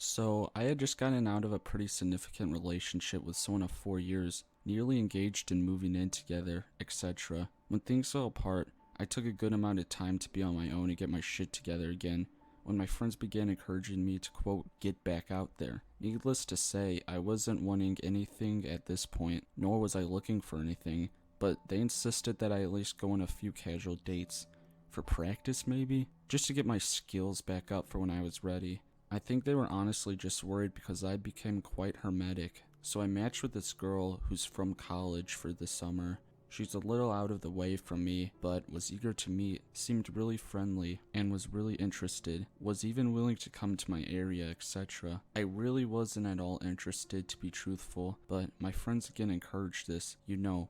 So, I had just gotten out of a pretty significant relationship with someone of 4 years, nearly engaged and moving in together, etc. When things fell apart, I took a good amount of time to be on my own and get my shit together again, when my friends began encouraging me to quote, get back out there. Needless to say, I wasn't wanting anything at this point, nor was I looking for anything, but they insisted that I at least go on a few casual dates. For practice maybe? Just to get my skills back up for when I was ready. I think they were honestly just worried because I became quite hermetic, so I matched with this girl who's from college for the summer. She's a little out of the way from me, but was eager to meet, seemed really friendly, and was really interested, was even willing to come to my area, etc. I really wasn't at all interested, to be truthful, but my friends again encouraged this,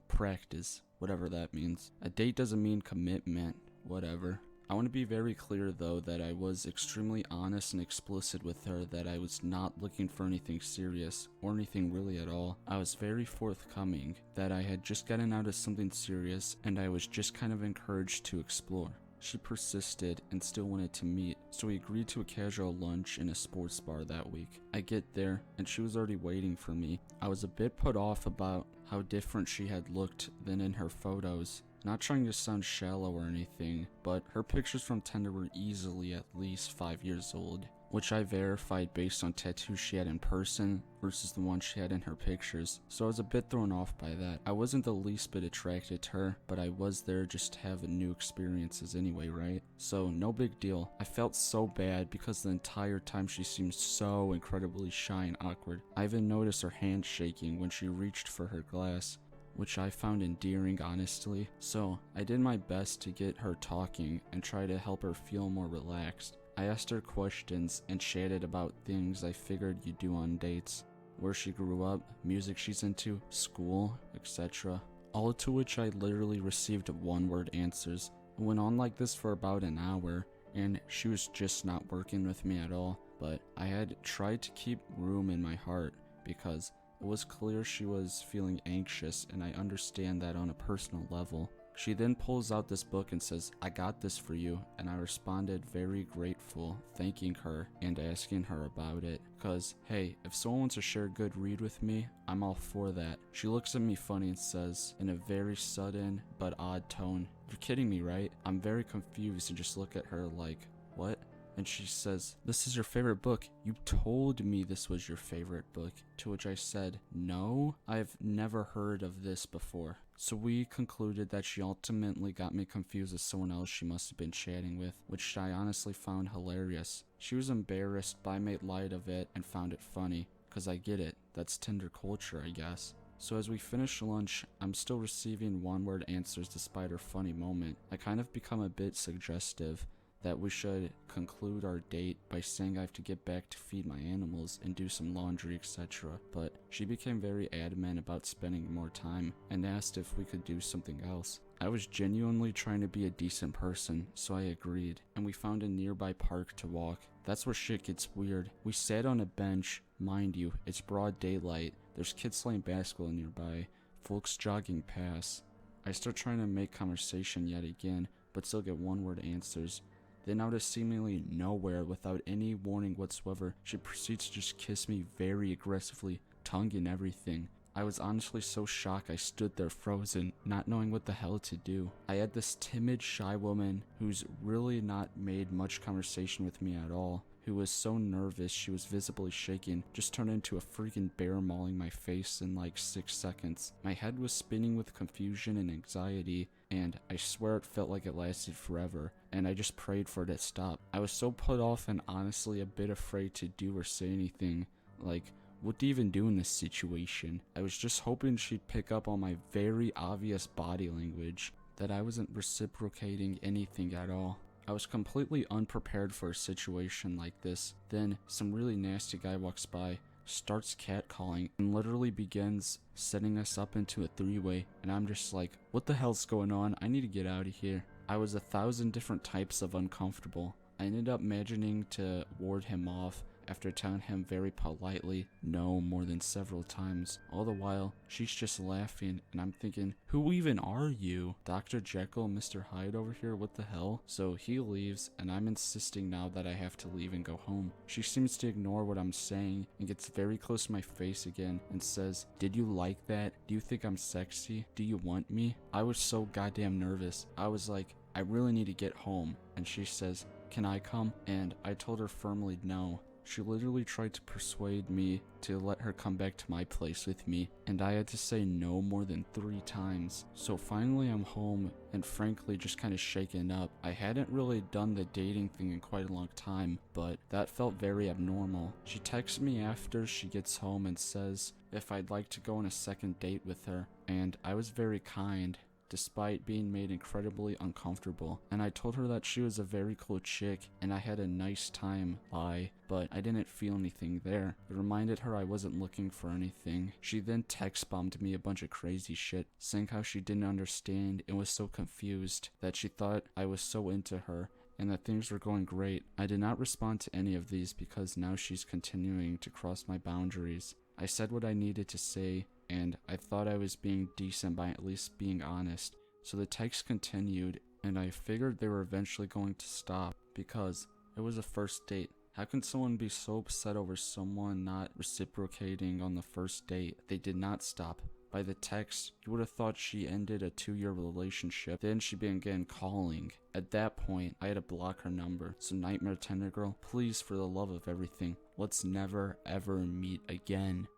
practice, whatever that means. A date doesn't mean commitment, whatever. I want to be very clear though that I was extremely honest and explicit with her that I was not looking for anything serious, or anything really at all. I was very forthcoming that I had just gotten out of something serious and I was just kind of encouraged to explore. She persisted and still wanted to meet, so we agreed to a casual lunch in a sports bar that week. I get there, and she was already waiting for me. I was a bit put off about how different she had looked than in her photos. Not trying to sound shallow or anything, but her pictures from Tinder were easily at least 5 years old, which I verified based on tattoos she had in person versus the one she had in her pictures, so I was a bit thrown off by that. I wasn't the least bit attracted to her, but I was there just to have new experiences anyway, right? So no big deal. I felt so bad because the entire time she seemed so incredibly shy and awkward. I even noticed her hand shaking when she reached for her glass, which I found endearing, honestly. So I did my best to get her talking and try to help her feel more relaxed. I asked her questions and chatted about things I figured you do on dates. Where she grew up, music she's into, school, etc. All to which I literally received one-word answers. It went on like this for about an hour, and she was just not working with me at all. But I had tried to keep room in my heart because it was clear she was feeling anxious, and I understand that on a personal level. She then pulls out this book and says, I got this for you, and I responded very grateful, thanking her and asking her about it. Cause, hey, if someone wants to share a good read with me, I'm all for that. She looks at me funny and says, in a very sudden but odd tone, you're kidding me, right? I'm very confused and just look at her like, what? And she says, this is your favorite book. You told me this was your favorite book. To which I said, no, I've never heard of this before. So we concluded that she ultimately got me confused with someone else she must have been chatting with, which I honestly found hilarious. She was embarrassed, but I made light of it and found it funny. Cause I get it, that's Tinder culture, I guess. So as we finish lunch, I'm still receiving one-word answers despite her funny moment. I kind of become a bit suggestive that we should conclude our date by saying I have to get back to feed my animals and do some laundry, etc. But she became very adamant about spending more time and asked if we could do something else. I was genuinely trying to be a decent person, so I agreed, and we found a nearby park to walk. That's where shit gets weird. We sat on a bench, mind you, it's broad daylight, there's kids playing basketball nearby, folks jogging past. I start trying to make conversation yet again, but still get one-word answers. Then out of seemingly nowhere, without any warning whatsoever, she proceeds to just kiss me very aggressively, tongue and everything. I was honestly so shocked I stood there frozen, not knowing what the hell to do. I had this timid, shy woman who's really not made much conversation with me at all, who was so nervous she was visibly shaking, just turned into a freaking bear mauling my face in like 6 seconds. My head was spinning with confusion and anxiety, and I swear it felt like it lasted forever, and I just prayed for it to stop. I was so put off and honestly a bit afraid to do or say anything, like, what to even do in this situation. I was just hoping she'd pick up on my very obvious body language, that I wasn't reciprocating anything at all. I was completely unprepared for a situation like this. Then some really nasty guy walks by, starts catcalling, and literally begins setting us up into a three-way, and I'm just like, what the hell's going on? I need to get out of here. I was 1,000 different types of uncomfortable. I ended up imagining to ward him off, after telling him very politely no more than several times. All the while, she's just laughing, and I'm thinking, who even are you? Dr. Jekyll, Mr. Hyde over here, what the hell? So he leaves, and I'm insisting now that I have to leave and go home. She seems to ignore what I'm saying and gets very close to my face again and says, did you like that? Do you think I'm sexy? Do you want me? I was so goddamn nervous. I was like, I really need to get home. And she says, can I come? And I told her firmly no. She literally tried to persuade me to let her come back to my place with me, and I had to say no more than 3 times. So finally I'm home, and frankly just kind of shaken up. I hadn't really done the dating thing in quite a long time, but that felt very abnormal. She texts me after she gets home and says if I'd like to go on a second date with her, and I was very kind, despite being made incredibly uncomfortable. And I told her that she was a very cool chick and I had a nice time, but I didn't feel anything there. It reminded her I wasn't looking for anything. She then text bombed me a bunch of crazy shit, saying how she didn't understand and was so confused, that she thought I was so into her and that things were going great. I did not respond to any of these because now she's continuing to cross my boundaries. I said what I needed to say, and I thought I was being decent by at least being honest. So the text continued, and I figured they were eventually going to stop because it was a first date. How can someone be so upset over someone not reciprocating on the first date? They did not stop. By the text, you would have thought she ended a 2-year relationship. Then she began calling. At that point, I had to block her number. So Nightmare Tinder girl, please, for the love of everything, let's never ever meet again.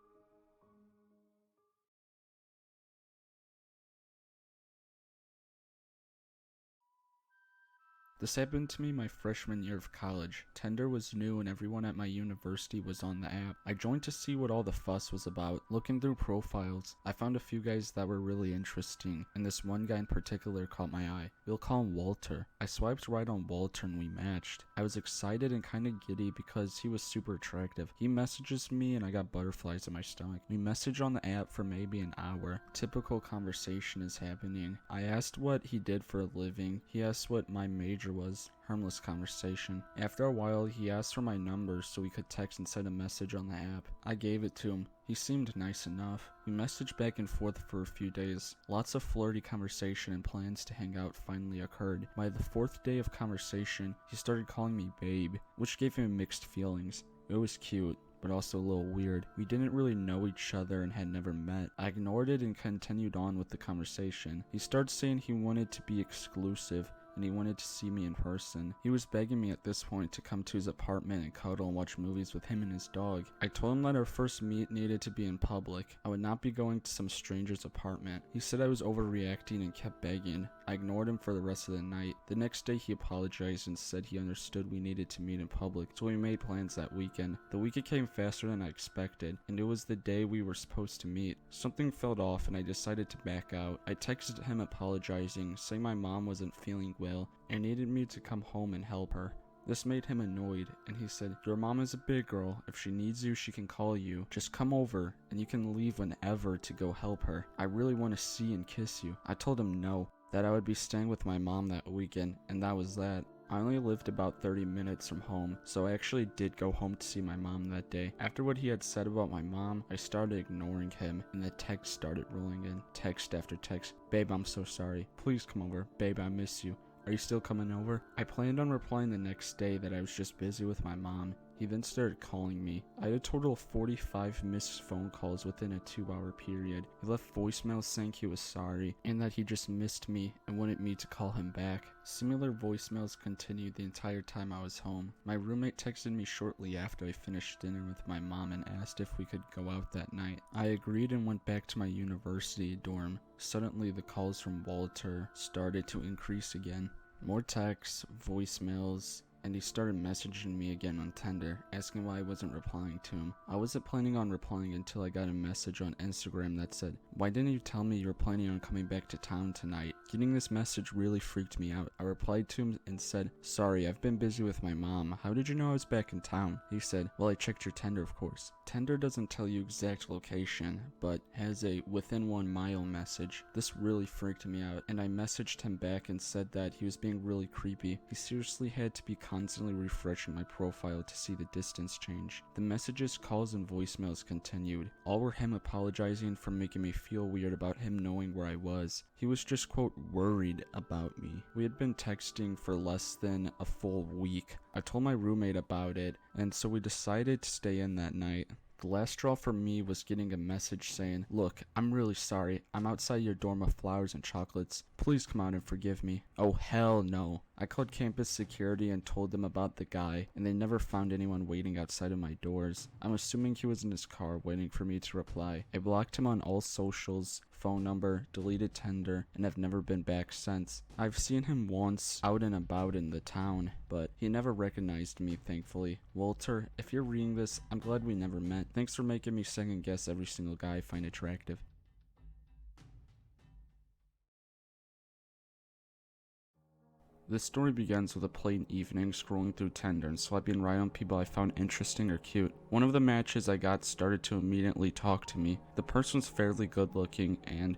This happened to me my freshman year of college. Tinder was new and everyone at my university was on the app. I joined to see what all the fuss was about. Looking through profiles, I found a few guys that were really interesting, and this one guy in particular caught my eye. We'll call him Walter. I swiped right on Walter and we matched. I was excited and kind of giddy because he was super attractive. He messages me and I got butterflies in my stomach. We messaged on the app for maybe an hour. Typical conversation is happening. I asked what he did for a living. He asked what my major was. Harmless conversation. After a while, he asked for my number so we could text and send a message on the app. I gave it to him. He seemed nice enough. We messaged back and forth for a few days. Lots of flirty conversation and plans to hang out finally occurred. By the 4th day of conversation, he started calling me babe, which gave him mixed feelings. It was cute, but also a little weird. We didn't really know each other and had never met. I ignored it and continued on with the conversation. He started saying he wanted to be exclusive, and he wanted to see me in person. He was begging me at this point to come to his apartment and cuddle and watch movies with him and his dog. I told him that our first meet needed to be in public. I would not be going to some stranger's apartment. He said I was overreacting and kept begging. I ignored him for the rest of the night. The next day he apologized and said he understood we needed to meet in public, so we made plans that weekend. The weekend came faster than I expected, and it was the day we were supposed to meet. Something felt off and I decided to back out. I texted him apologizing, saying my mom wasn't feeling well and needed me to come home and help her. This made him annoyed, and he said, your mom is a big girl. If she needs you, she can call you. Just come over, and you can leave whenever to go help her. I really want to see and kiss you. I told him no, that I would be staying with my mom that weekend, and that was that. I only lived about 30 minutes from home, so I actually did go home to see my mom that day. After what he had said about my mom, I started ignoring him, and the text started rolling in. Text after text. Babe, I'm so sorry. Please come over. Babe, I miss you. Are you still coming over? I planned on replying the next day that I was just busy with my mom. He then started calling me. I had a total of 45 missed phone calls within a 2-hour period. He left voicemails saying he was sorry and that he just missed me and wanted me to call him back. Similar voicemails continued the entire time I was home. My roommate texted me shortly after I finished dinner with my mom and asked if we could go out that night. I agreed and went back to my university dorm. Suddenly the calls from Walter started to increase again. More texts, voicemails, and he started messaging me again on Tinder, asking why I wasn't replying to him. I wasn't planning on replying until I got a message on Instagram that said, why didn't you tell me you were planning on coming back to town tonight? Getting this message really freaked me out. I replied to him and said, sorry, I've been busy with my mom. How did you know I was back in town? He said, well, I checked your Tinder, of course. Tinder doesn't tell you exact location, but has a within 1 mile message. This really freaked me out, and I messaged him back and said that he was being really creepy. He seriously had to be constantly refreshing my profile to see the distance change. The messages, calls, and voicemails continued. All were him apologizing for making me feel weird about him knowing where I was. He was just, quote, worried about me. We had been texting for less than a full week. I told my roommate about it, and so we decided to stay in that night. The last straw for me was getting a message saying, "Look, I'm really sorry. I'm outside your dorm with flowers and chocolates. Please come out and forgive me." Oh, hell no. I called campus security and told them about the guy, and they never found anyone waiting outside of my doors. I'm assuming he was in his car waiting for me to reply. I blocked him on all socials, phone number, deleted Tinder, and have never been back since. I've seen him once out and about in the town, but he never recognized me, thankfully. Walter, if you're reading this, I'm glad we never met. Thanks for making me second guess every single guy I find attractive. This story begins with a plain evening scrolling through Tinder and swiping right on people I found interesting or cute. One of the matches I got started to immediately talk to me. The person was fairly good looking and,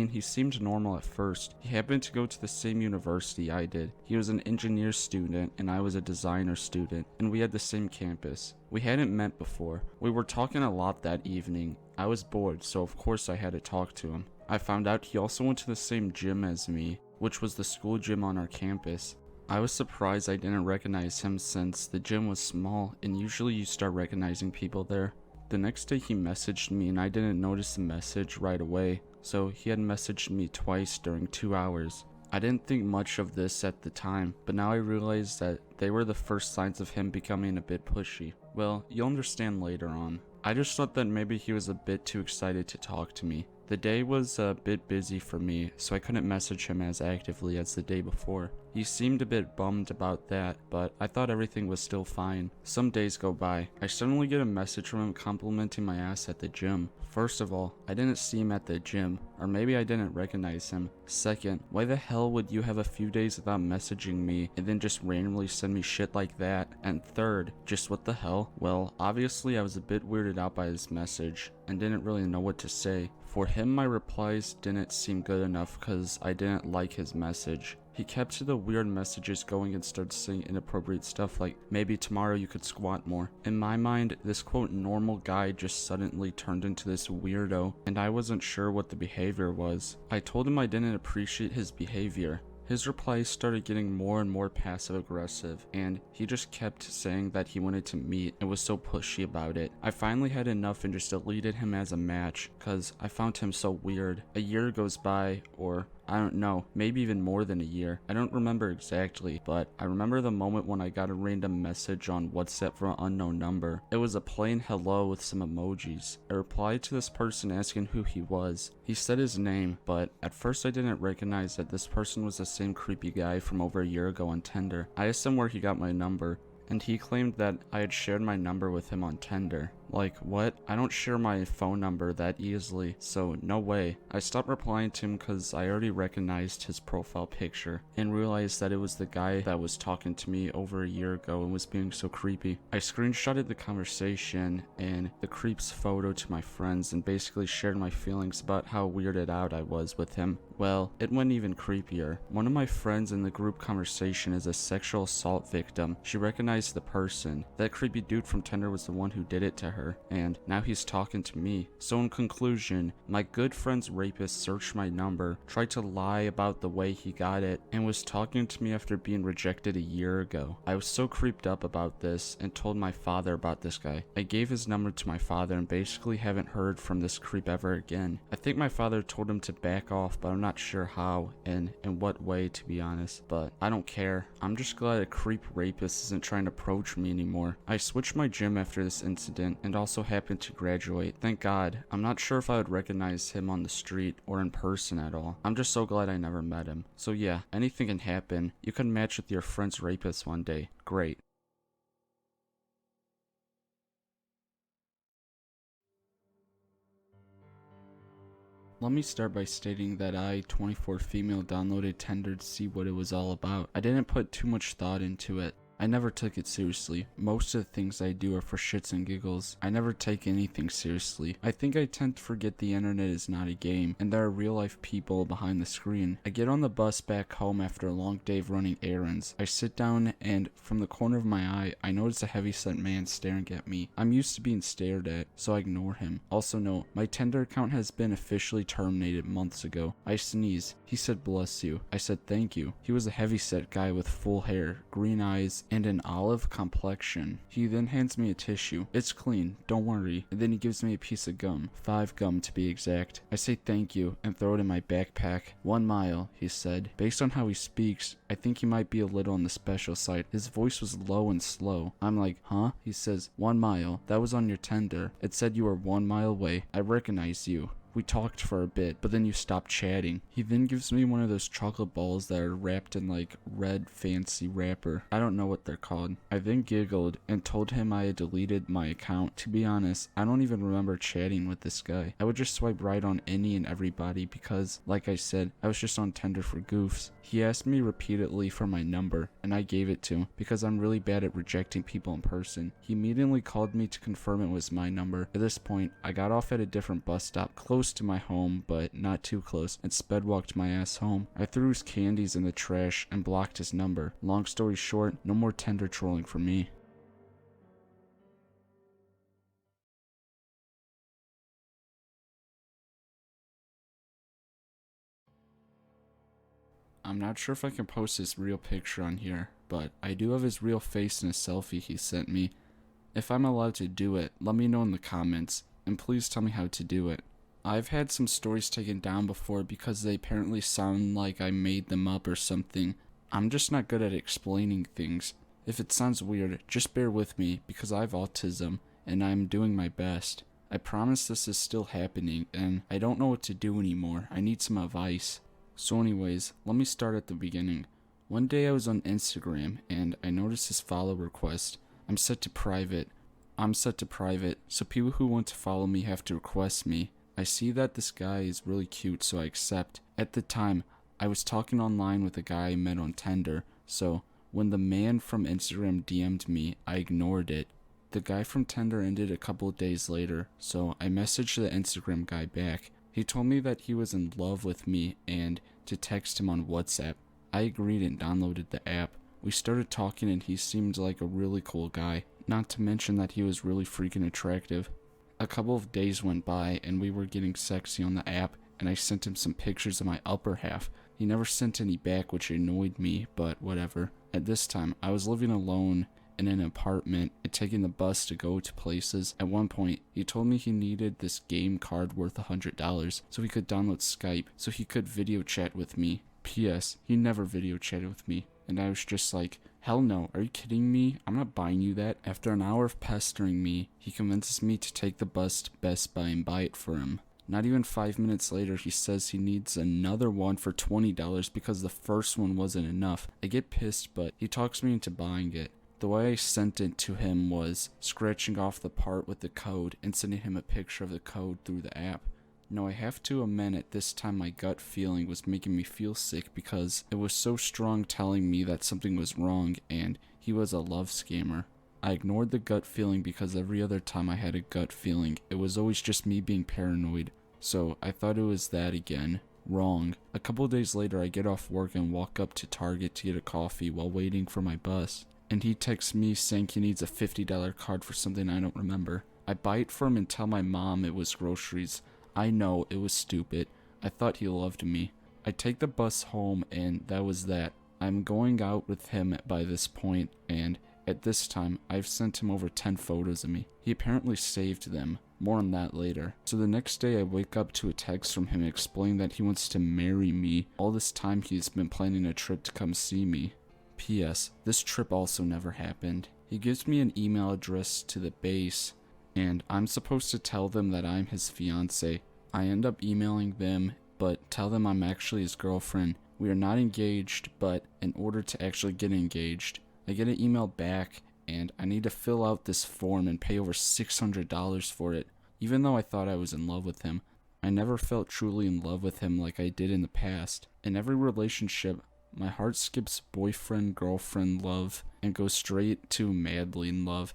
he seemed normal at first. He happened to go to the same university I did. He was an engineer student and I was a designer student, and we had the same campus. We hadn't met before. We were talking a lot that evening. I was bored, so of course I had to talk to him. I found out he also went to the same gym as me, which was the school gym on our campus. I was surprised I didn't recognize him since the gym was small and usually you start recognizing people there. The next day he messaged me and I didn't notice the message right away, so he had messaged me twice during 2 hours. I didn't think much of this at the time, but now I realize that they were the first signs of him becoming a bit pushy. Well, you'll understand later on. I just thought that maybe he was a bit too excited to talk to me. The day was a bit busy for me, so I couldn't message him as actively as the day before. He seemed a bit bummed about that, but I thought everything was still fine. Some days go by. I suddenly get a message from him complimenting my ass at the gym. First of all, I didn't see him at the gym, or maybe I didn't recognize him. Second, why the hell would you have a few days without messaging me and then just randomly send me shit like that? And third, just what the hell? Well, obviously I was a bit weirded out by his message and didn't really know what to say. For him, my replies didn't seem good enough because I didn't like his message. He kept to the weird messages going and started saying inappropriate stuff like, maybe tomorrow you could squat more. In my mind, this quote normal guy just suddenly turned into this weirdo, and I wasn't sure what the behavior was. I told him I didn't appreciate his behavior. His replies started getting more and more passive aggressive, and he just kept saying that he wanted to meet and was so pushy about it. I finally had enough and just deleted him as a match, cause I found him so weird. A year goes by, or I don't know, maybe even more than a year. I don't remember exactly, but I remember the moment when I got a random message on WhatsApp from an unknown number. It was a plain hello with some emojis. I replied to this person asking who he was. He said his name, but at first I didn't recognize that this person was the same creepy guy from over a year ago on Tinder. I asked him where he got my number, and he claimed that I had shared my number with him on Tinder. Like, what? I don't share my phone number that easily, so no way. I stopped replying to him because I already recognized his profile picture and realized that it was the guy that was talking to me over a year ago and was being so creepy. I screenshotted the conversation and the creep's photo to my friends and basically shared my feelings about how weirded out I was with him. Well, it went even creepier. One of my friends in the group conversation is a sexual assault victim. She recognized the person. That creepy dude from Tinder was the one who did it to her, and now he's talking to me. So in conclusion, my good friend's rapist searched my number, tried to lie about the way he got it, and was talking to me after being rejected a year ago. I was so creeped up about this and told my father about this guy. I gave his number to my father and basically haven't heard from this creep ever again. I think my father told him to back off, but I'm not sure how and in what way, to be honest, but I don't care. I'm just glad a creep rapist isn't trying to approach me anymore. I switched my gym after this incident and also happened to graduate. Thank God. I'm not sure if I would recognize him on the street or in person at all. I'm just so glad I never met him. So yeah, anything can happen. You can match with your friend's rapist one day. Great. Let me start by stating that I, 24 female, downloaded Tinder to see what it was all about. I didn't put too much thought into it. I never took it seriously. Most of the things I do are for shits and giggles. I never take anything seriously. I think I tend to forget the internet is not a game, and there are real life people behind the screen. I get on the bus back home after a long day of running errands. I sit down, and from the corner of my eye, I notice a heavyset man staring at me. I'm used to being stared at, so I ignore him. Also note, my Tinder account has been officially terminated months ago. I sneeze. He said bless you. I said thank you. He was a heavyset guy with full hair, green eyes, and an olive complexion. He then hands me a tissue. It's clean, don't worry. And then he gives me a piece of gum. 5 gum to be exact. I say thank you and throw it in my backpack. 1 mile, he said. Based on how he speaks, I think he might be a little on the special side. His voice was low and slow. I'm like, huh? He says, 1 mile. That was on your Tinder. It said you were 1 mile away. I recognize you. We talked for a bit, but then you stopped chatting. He then gives me one of those chocolate balls that are wrapped in like red fancy wrapper. I don't know what they're called. I then giggled and told him I had deleted my account. To be honest, I don't even remember chatting with this guy. I would just swipe right on any and everybody because, like I said, I was just on Tinder for goofs. He asked me repeatedly for my number, and I gave it to him because I'm really bad at rejecting people in person. He immediately called me to confirm it was my number. At this point, I got off at a different bus stop close to my home, but not too close, and sped walked my ass home. I threw his candies in the trash and blocked his number. Long story short, no more Tinder trolling for me. I'm not sure if I can post his real picture on here, but I do have his real face in a selfie he sent me. If I'm allowed to do it, let me know in the comments, and please tell me how to do it. I've had some stories taken down before because they apparently sound like I made them up or something. I'm just not good at explaining things. If it sounds weird, just bear with me because I have autism and I'm doing my best. I promise this is still happening and I don't know what to do anymore. I need some advice. So anyways, let me start at the beginning. One day I was on Instagram and I noticed his follow request. I'm set to private, so people who want to follow me have to request me. I see that this guy is really cute, so I accept. At the time, I was talking online with a guy I met on Tinder, so when the man from Instagram DM'd me, I ignored it. The guy from Tinder ended a couple of days later, so I messaged the Instagram guy back. He told me that he was in love with me and to text him on WhatsApp. I agreed and downloaded the app. We started talking and he seemed like a really cool guy, not to mention that he was really freaking attractive. A couple of days went by and we were getting sexy on the app and I sent him some pictures of my upper half. He never sent any back, which annoyed me, but whatever. At this time, I was living alone in an apartment and taking the bus to go to places. At one point, he told me he needed this game card worth $100 so he could download Skype so he could video chat with me. P.S. He never video chatted with me, and I was just like, hell no, are you kidding me? I'm not buying you that. After an hour of pestering me, he convinces me to take the bus to Best Buy and buy it for him. Not even 5 minutes later, he says he needs another one for $20 because the first one wasn't enough. I get pissed, but he talks me into buying it. The way I sent it to him was scratching off the part with the code and sending him a picture of the code through the app. No, I have to admit at this time my gut feeling was making me feel sick because it was so strong telling me that something was wrong and he was a love scammer. I ignored the gut feeling because every other time I had a gut feeling, it was always just me being paranoid. So I thought it was that again. Wrong. A couple days later I get off work and walk up to Target to get a coffee while waiting for my bus. And he texts me saying he needs a $50 card for something I don't remember. I buy it for him and tell my mom it was groceries. I know, it was stupid. I thought he loved me. I take the bus home and that was that. I'm going out with him by this point and at this time I've sent him over 10 photos of me. He apparently saved them. More on that later. So the next day I wake up to a text from him explaining that he wants to marry me. All this time he's been planning a trip to come see me. P.S. This trip also never happened. He gives me an email address to the base and I'm supposed to tell them that I'm his fiance. I end up emailing them, but tell them I'm actually his girlfriend. We are not engaged, but in order to actually get engaged, I get an email back, and I need to fill out this form and pay over $600 for it. Even though I thought I was in love with him, I never felt truly in love with him like I did in the past. In every relationship, My heart skips boyfriend, girlfriend love and goes straight to madly in love.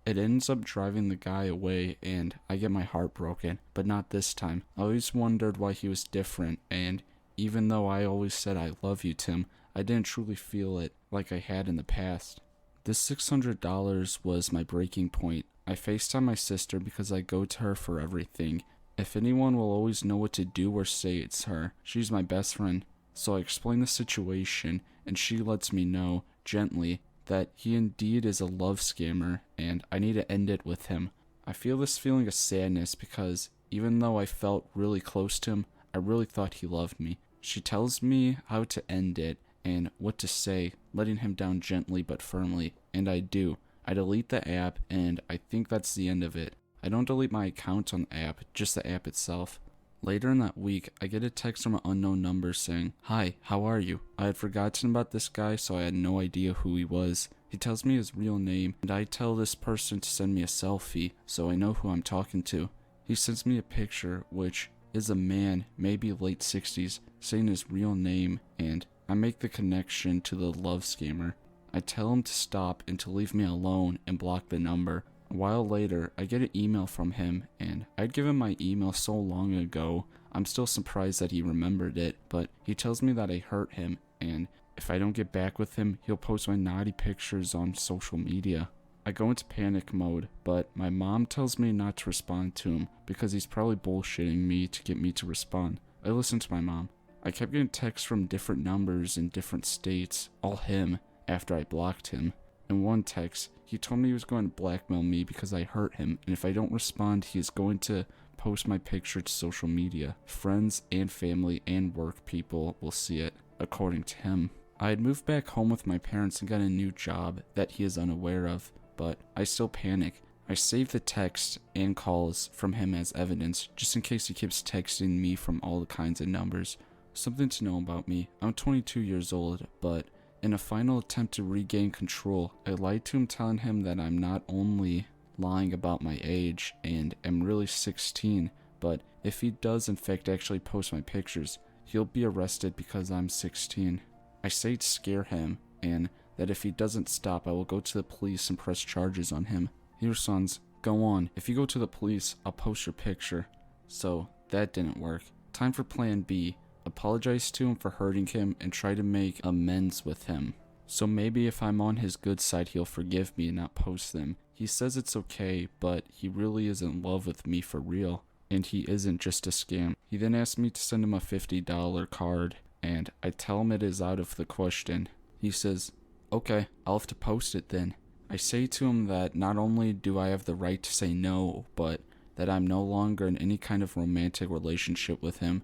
It ends up driving the guy away and I get my heart broken, but not this time. I always wondered why he was different, and even though I always said I love you, Tim, I didn't truly feel it like I had in the past. This $600 was my breaking point. I FaceTime my sister because I go to her for everything. If anyone will always know what to do or say, it's her. She's my best friend. So I explain the situation, and she lets me know, gently, that he indeed is a love scammer, and I need to end it with him. I feel this feeling of sadness because, even though I felt really close to him, I really thought he loved me. She tells me how to end it, and what to say, letting him down gently but firmly, and I do. I delete the app, and I think that's the end of it. I don't delete my account on the app, just the app itself. Later in that week, I get a text from an unknown number saying, "Hi, how are you?" I had forgotten about this guy, so I had no idea who he was. He tells me his real name, and I tell this person to send me a selfie, so I know who I'm talking to. He sends me a picture, which is a man, maybe late 60s, saying his real name, and I make the connection to the love scammer. I tell him to stop and to leave me alone and block the number. A while later, I get an email from him, and I'd given my email so long ago, I'm still surprised that he remembered it, but he tells me that I hurt him, and if I don't get back with him, he'll post my naughty pictures on social media. I go into panic mode, but my mom tells me not to respond to him because he's probably bullshitting me to get me to respond. I listen to my mom. I kept getting texts from different numbers in different states, all him, after I blocked him. In one text, he told me he was going to blackmail me because I hurt him, and if I don't respond, he is going to post my picture to social media. Friends and family and work people will see it, according to him. I had moved back home with my parents and got a new job that he is unaware of, but I still panic. I save the texts and calls from him as evidence, just in case he keeps texting me from all the kinds of numbers. Something to know about me: I'm 22 years old, but in a final attempt to regain control, I lied to him, telling him that I'm not only lying about my age and am really 16, but if he does in fact actually post my pictures, he'll be arrested because I'm 16. I say to scare him, and that if he doesn't stop, I will go to the police and press charges on him. He responds, "Go on. If you go to the police, I'll post your picture." So that didn't work. Time for plan B. Apologize to him for hurting him and try to make amends with him. So maybe if I'm on his good side, he'll forgive me and not post them. He says it's okay, but he really is in love with me for real, and he isn't just a scam. He then asks me to send him a $50 card, and I tell him it is out of the question. He says, "Okay, I'll have to post it then." I say to him that not only do I have the right to say no, but that I'm no longer in any kind of romantic relationship with him,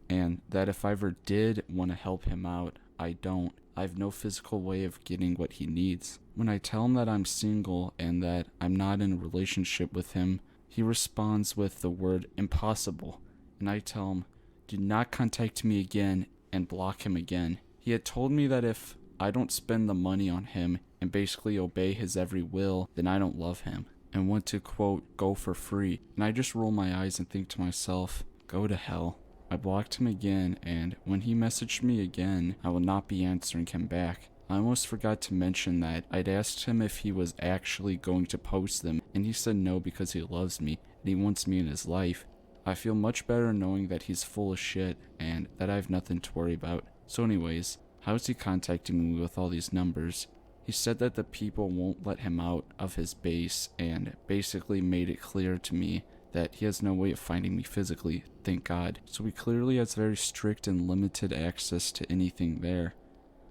and that if I ever did want to help him out, I don't. I have no physical way of getting what he needs. When I tell him that I'm single and that I'm not in a relationship with him, he responds with the word impossible, and I tell him, "Do not contact me again," and block him again. He had told me that if I don't spend the money on him and basically obey his every will, then I don't love him and want to, quote, go for free. And I just roll my eyes and think to myself, go to hell. I blocked him again, and when he messaged me again, I will not be answering him back. I almost forgot to mention that I'd asked him if he was actually going to post them, and he said no because he loves me and he wants me in his life. I feel much better knowing that he's full of shit and that I have nothing to worry about. So anyways, how is he contacting me with all these numbers? He said that the people won't let him out of his base and basically made it clear to me that he has no way of finding me physically, thank God. So he clearly has very strict and limited access to anything there.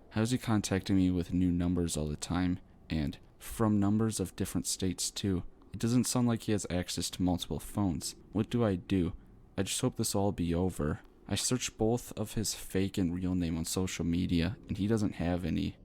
How is he contacting me with new numbers all the time, and from numbers of different states too? It doesn't sound like he has access to multiple phones. What do? I just hope this all be over. I searched both of his fake and real name on social media, and he doesn't have any.